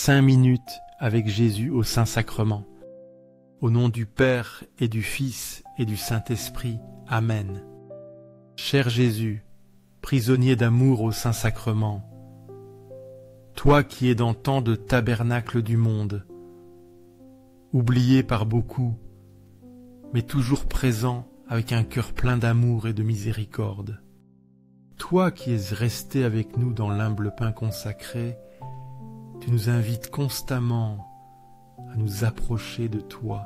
5 minutes avec Jésus au Saint-Sacrement. Au nom du Père et du Fils et du Saint-Esprit. Amen. Cher Jésus, prisonnier d'amour au Saint-Sacrement, toi qui es dans tant de tabernacles du monde, oublié par beaucoup, mais toujours présent avec un cœur plein d'amour et de miséricorde, toi qui es resté avec nous dans l'humble pain consacré, tu nous invites constamment à nous approcher de toi,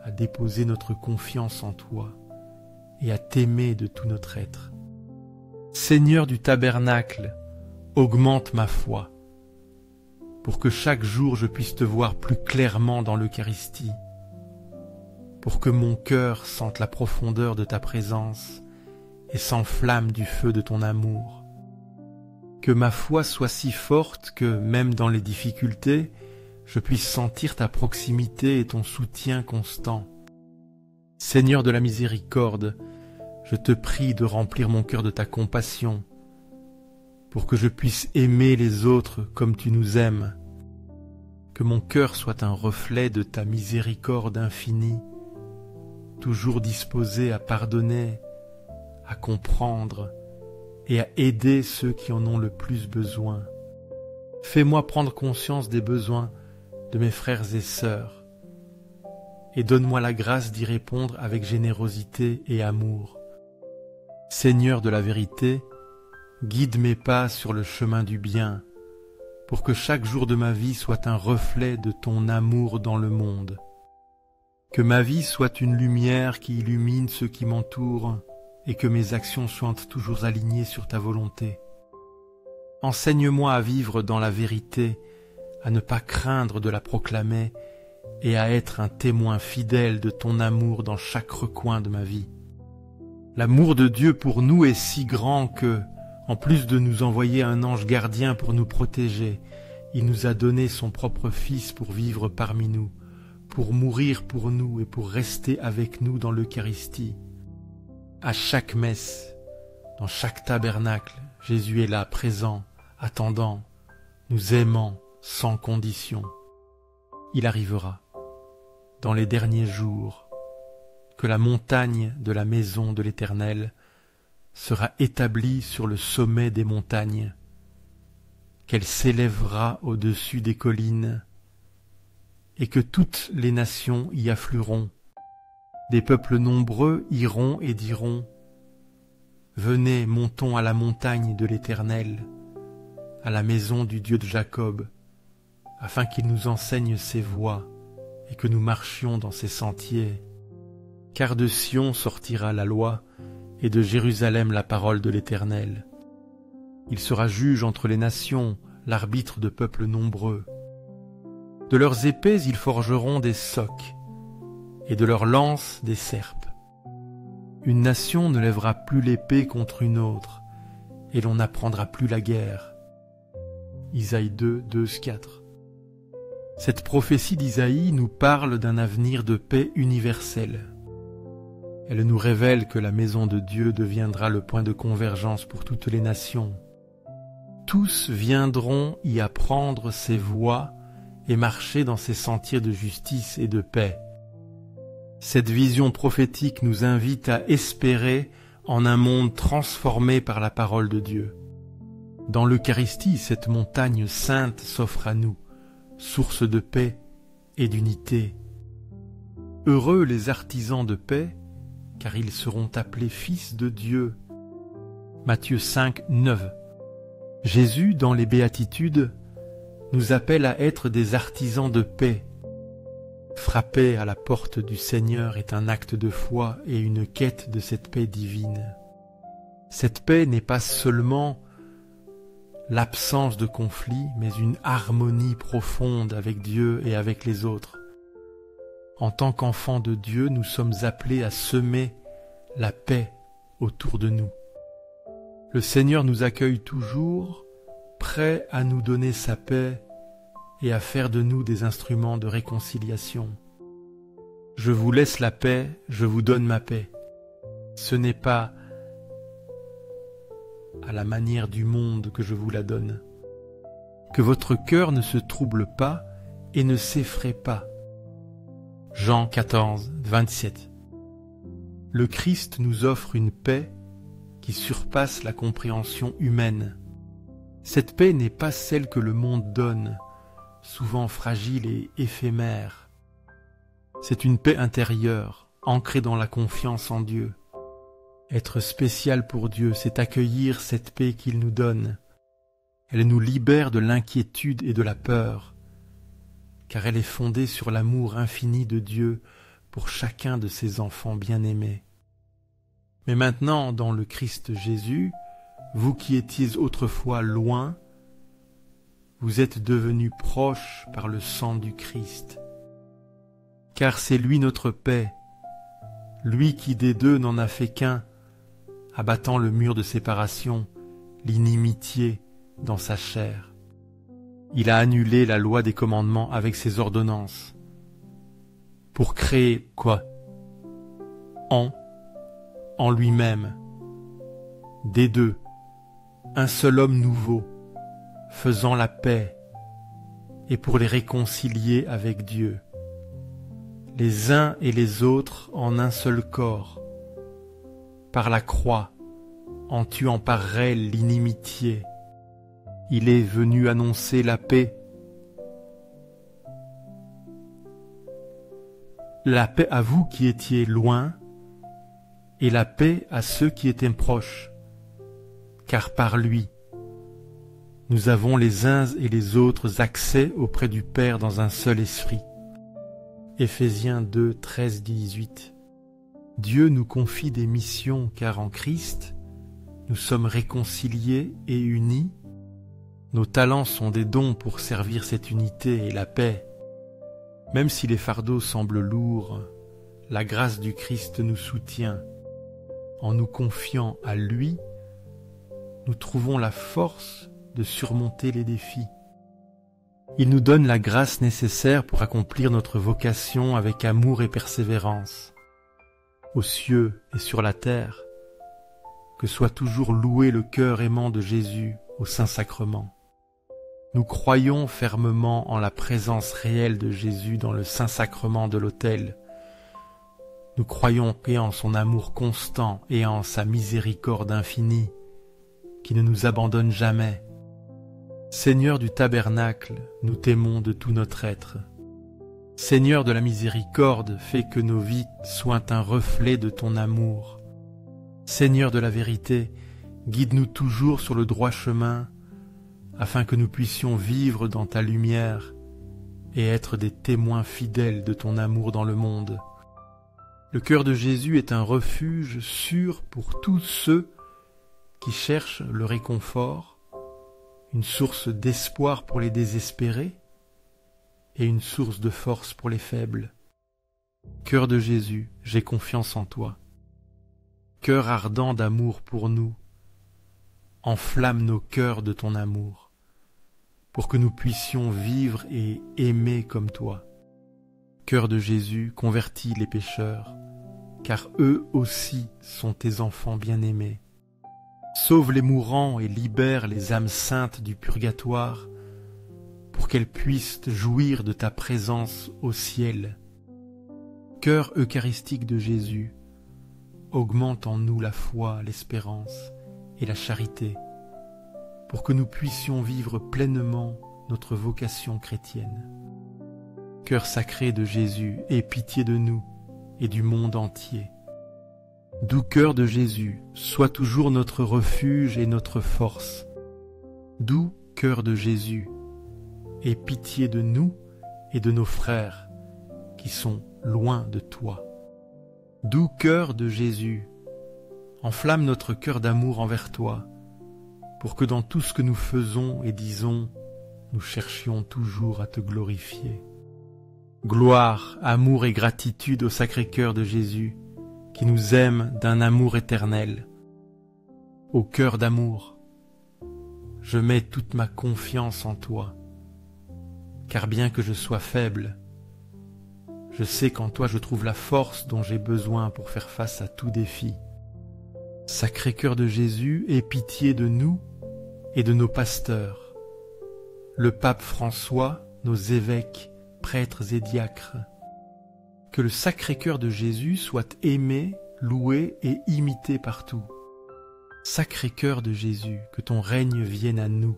à déposer notre confiance en toi et à t'aimer de tout notre être. Seigneur du tabernacle, augmente ma foi, pour que chaque jour je puisse te voir plus clairement dans l'Eucharistie, pour que mon cœur sente la profondeur de ta présence et s'enflamme du feu de ton amour. Que ma foi soit si forte que, même dans les difficultés, je puisse sentir ta proximité et ton soutien constant. Seigneur de la miséricorde, je te prie de remplir mon cœur de ta compassion, pour que je puisse aimer les autres comme tu nous aimes. Que mon cœur soit un reflet de ta miséricorde infinie, toujours disposé à pardonner, à comprendre et à aider ceux qui en ont le plus besoin. Fais-moi prendre conscience des besoins de mes frères et sœurs, et donne-moi la grâce d'y répondre avec générosité et amour. Seigneur de la vérité, guide mes pas sur le chemin du bien, pour que chaque jour de ma vie soit un reflet de ton amour dans le monde. Que ma vie soit une lumière qui illumine ceux qui m'entourent, et que mes actions soient toujours alignées sur ta volonté. Enseigne-moi à vivre dans la vérité, à ne pas craindre de la proclamer et à être un témoin fidèle de ton amour dans chaque recoin de ma vie. L'amour de Dieu pour nous est si grand que, en plus de nous envoyer un ange gardien pour nous protéger, il nous a donné son propre Fils pour vivre parmi nous, pour mourir pour nous et pour rester avec nous dans l'Eucharistie. À chaque messe, dans chaque tabernacle, Jésus est là, présent, attendant, nous aimant sans condition. Il arrivera, dans les derniers jours, que la montagne de la maison de l'Éternel sera établie sur le sommet des montagnes, qu'elle s'élèvera au-dessus des collines, et que toutes les nations y afflueront. Des peuples nombreux iront et diront : venez, montons à la montagne de l'Éternel, à la maison du Dieu de Jacob, afin qu'il nous enseigne ses voies et que nous marchions dans ses sentiers. Car de Sion sortira la loi, et de Jérusalem la parole de l'Éternel. Il sera juge entre les nations, l'arbitre de peuples nombreux. De leurs épées ils forgeront des socs, et de leurs lances des serpes. Une nation ne lèvera plus l'épée contre une autre, et l'on n'apprendra plus la guerre. Isaïe 2, 2-4. Cette prophétie d'Isaïe nous parle d'un avenir de paix universelle. Elle nous révèle que la maison de Dieu deviendra le point de convergence pour toutes les nations. Tous viendront y apprendre ses voies et marcher dans ses sentiers de justice et de paix. Cette vision prophétique nous invite à espérer en un monde transformé par la parole de Dieu. Dans l'Eucharistie, cette montagne sainte s'offre à nous, source de paix et d'unité. Heureux les artisans de paix, car ils seront appelés fils de Dieu. Matthieu 5, 9. Jésus, dans les Béatitudes, nous appelle à être des artisans de paix. Frapper à la porte du Seigneur est un acte de foi et une quête de cette paix divine. Cette paix n'est pas seulement l'absence de conflit, mais une harmonie profonde avec Dieu et avec les autres. En tant qu'enfants de Dieu, nous sommes appelés à semer la paix autour de nous. Le Seigneur nous accueille toujours, prêt à nous donner sa paix et à faire de nous des instruments de réconciliation. Je vous laisse la paix, je vous donne ma paix. Ce n'est pas à la manière du monde que je vous la donne. que votre cœur ne se trouble pas et ne s'effraie pas. Jean 14, 27. Le Christ nous offre une paix qui surpasse la compréhension humaine. Cette paix n'est pas celle que le monde donne, souvent fragile et éphémère. C'est une paix intérieure, ancrée dans la confiance en Dieu. Être spécial pour Dieu, c'est accueillir cette paix qu'il nous donne. Elle nous libère de l'inquiétude et de la peur, car elle est fondée sur l'amour infini de Dieu pour chacun de ses enfants bien-aimés. Mais maintenant, dans le Christ Jésus, vous qui étiez autrefois loin, vous êtes devenus proches par le sang du Christ. Car c'est lui notre paix, lui qui des deux n'en a fait qu'un, abattant le mur de séparation, l'inimitié dans sa chair. Il a annulé la loi des commandements avec ses ordonnances, pour créer quoi? En lui-même, des deux, un seul homme nouveau, faisant la paix, et pour les réconcilier avec Dieu, les uns et les autres en un seul corps, par la croix, en tuant par elle l'inimitié. Il est venu annoncer la paix. La paix à vous qui étiez loin, et la paix à ceux qui étaient proches, car par lui, nous avons les uns et les autres accès auprès du Père dans un seul esprit. Éphésiens 2, 13, 18. Dieu nous confie des missions car en Christ, nous sommes réconciliés et unis. Nos talents sont des dons pour servir cette unité et la paix. Même si les fardeaux semblent lourds, la grâce du Christ nous soutient. En nous confiant à lui, nous trouvons la force de surmonter les défis. Il nous donne la grâce nécessaire pour accomplir notre vocation avec amour et persévérance. Aux cieux et sur la terre, que soit toujours loué le cœur aimant de Jésus au Saint-Sacrement. Nous croyons fermement en la présence réelle de Jésus dans le Saint-Sacrement de l'autel. Nous croyons en son amour constant et en sa miséricorde infinie, qui ne nous abandonne jamais. Seigneur du tabernacle, nous t'aimons de tout notre être. Seigneur de la miséricorde, fais que nos vies soient un reflet de ton amour. Seigneur de la vérité, guide-nous toujours sur le droit chemin, afin que nous puissions vivre dans ta lumière et être des témoins fidèles de ton amour dans le monde. Le cœur de Jésus est un refuge sûr pour tous ceux qui cherchent le réconfort, une source d'espoir pour les désespérés et une source de force pour les faibles. Cœur de Jésus, j'ai confiance en toi. Cœur ardent d'amour pour nous, enflamme nos cœurs de ton amour, pour que nous puissions vivre et aimer comme toi. Cœur de Jésus, convertis les pécheurs, car eux aussi sont tes enfants bien-aimés. Sauve les mourants et libère les âmes saintes du purgatoire, pour qu'elles puissent jouir de ta présence au ciel. Cœur eucharistique de Jésus, augmente en nous la foi, l'espérance et la charité, pour que nous puissions vivre pleinement notre vocation chrétienne. Cœur sacré de Jésus, aie pitié de nous et du monde entier. Doux cœur de Jésus, sois toujours notre refuge et notre force. Doux cœur de Jésus, aie pitié de nous et de nos frères qui sont loin de toi. Doux cœur de Jésus, enflamme notre cœur d'amour envers toi, pour que dans tout ce que nous faisons et disons, nous cherchions toujours à te glorifier. Gloire, amour et gratitude au Sacré-Cœur de Jésus, qui nous aime d'un amour éternel. Ô cœur d'amour, je mets toute ma confiance en toi, car bien que je sois faible, je sais qu'en toi je trouve la force dont j'ai besoin pour faire face à tout défi. Sacré-Cœur de Jésus, aie pitié de nous et de nos pasteurs. le pape François, nos évêques, prêtres et diacres. Que le Sacré-Cœur de Jésus soit aimé, loué et imité partout. Sacré-Cœur de Jésus, que ton règne vienne à nous,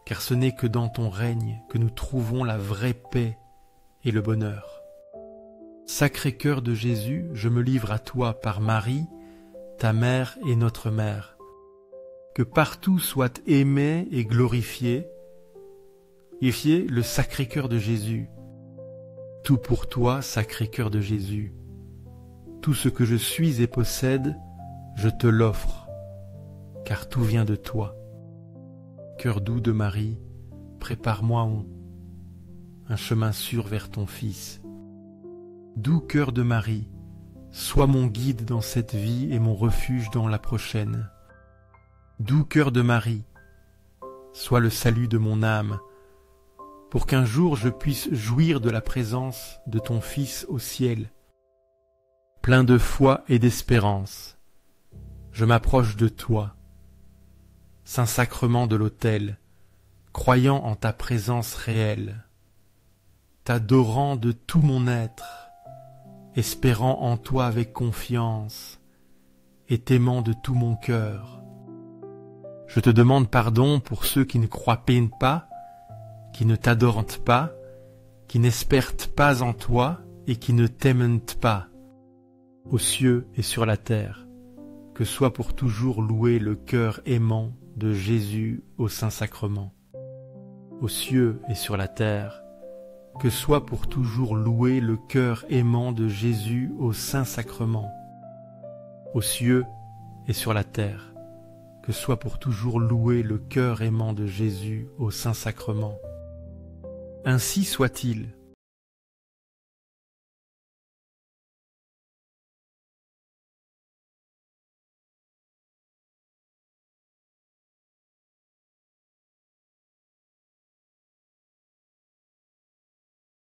car ce n'est que dans ton règne que nous trouvons la vraie paix et le bonheur. Sacré-Cœur de Jésus, je me livre à toi par Marie, ta mère et notre mère. Que partout soit aimé et glorifié le Sacré-Cœur de Jésus. Tout pour toi, Sacré-Cœur de Jésus. Tout ce que je suis et possède, je te l'offre, car tout vient de toi. Cœur doux de Marie, prépare-moi un chemin sûr vers ton Fils. Doux cœur de Marie, sois mon guide dans cette vie et mon refuge dans la prochaine. Doux cœur de Marie, sois le salut de mon âme, pour qu'un jour je puisse jouir de la présence de ton Fils au ciel. Plein de foi et d'espérance, je m'approche de toi. Saint-Sacrement de l'autel, croyant en ta présence réelle, t'adorant de tout mon être, espérant en toi avec confiance et t'aimant de tout mon cœur. Je te demande pardon pour ceux qui ne croient pas, qui ne t'adorent pas, qui n'espèrent pas en toi et qui ne t'aiment pas. Aux cieux et sur la terre, que soit pour toujours loué le cœur aimant de Jésus au Saint-Sacrement. Aux cieux et sur la terre, que soit pour toujours loué le cœur aimant de Jésus au Saint-Sacrement. Aux cieux et sur la terre, que soit pour toujours loué le cœur aimant de Jésus au Saint-Sacrement. Ainsi soit-il.